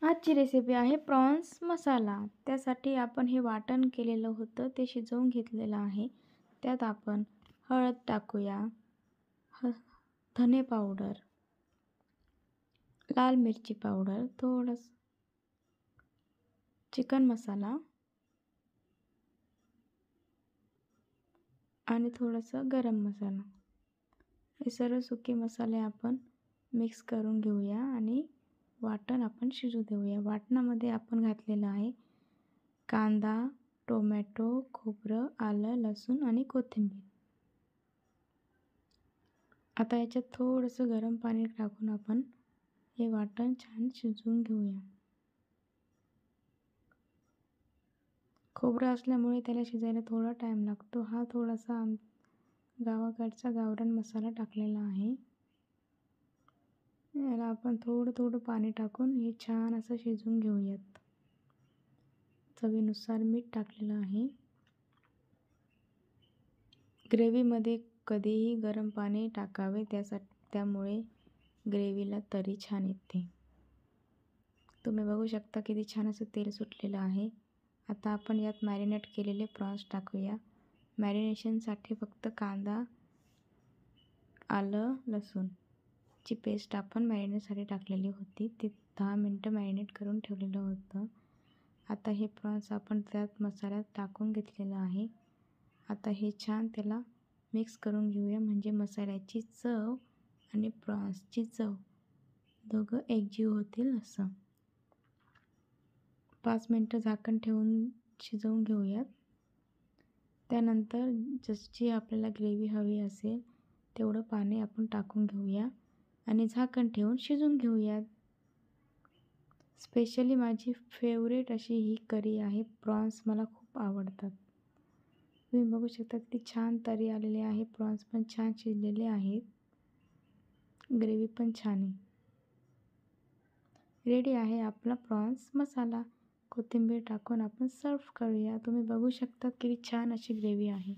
आजची रेसिपी आहे प्रॉन्स मसाला. त्यासाठी आपण हे वाटण केलेलं होतं ते शिजवून घेतलेलं आहे. त्यात आपण हळद टाकूया, ह धने पावडर, लाल मिरची पावडर, थोडंसं चिकन मसाला आणि थोडंसं गरम मसाला. हे सर्व सुके मसाले आपण मिक्स करून घेऊया आणि वाटण आपण शिजू देऊया. वाटणामध्ये आपण घातलेलं आहे कांदा, टोमॅटो, खोबरं, आलं, लसूण आणि कोथिंबीर. आता याच्यात थोडंसं गरम पाणी टाकून आपण हे वाटण छान शिजवून घेऊया. खोबरं असल्यामुळे त्याला शिजायला थोडा टाईम लागतो. हा थोडासा गावाकडचा गावरान मसाला टाकलेला आहे. याला आपण थोडं थोडं पाणी टाकून हे छान असं शिजवून घेऊयात. चवीनुसार मीठ टाकलेलं आहे. ग्रेव्हीमध्ये कधीही गरम पाणी टाकावे, त्यामुळे ग्रेव्हीला तरी छान येते. तुम्ही बघू शकता किती छान असं तेल सुटलेलं आहे. आता आपण यात मॅरिनेट केलेले प्रॉन्स टाकूया. मॅरिनेशनसाठी फक्त कांदा, आलं, लसूणची पेस्ट आपण मॅरिनेटसाठी टाकलेली होती. ते 10 मिनटं मॅरिनेट करून ठेवलेलं होतं. आता हे प्रॉन्स आपण त्यात मसाल्यात टाकून घेतलेलं आहे. आता हे छान त्याला मिक्स करून घेऊया, म्हणजे मसाल्याची चव आणि प्रॉन्सची चव दोघं एकजीव होतील असं. 5 मिनटं झाकण ठेवून शिजवून घेऊयात. त्यानंतर जशी आपल्याला ग्रेव्ही हवी असेल तेवढं पाणी आपण टाकून घेऊया आणि झाकण ठेवून शिजवून घेऊयात. स्पेशली माझी फेवरेट अशी ही करी आहे. प्रॉन्स मला खूप आवडतात. तुम्ही बघू शकता किती छान तरी आलेले आहे. प्रॉन्स पण छान शिजलेले आहेत. ग्रेव्ही पण छान आहे. रेडी आहे आपला प्रॉन्स मसाला. कोथिंबीर टाकून आपण सर्व्ह करूया. तुम्ही बघू शकता किती छान अशी ग्रेव्ही आहे.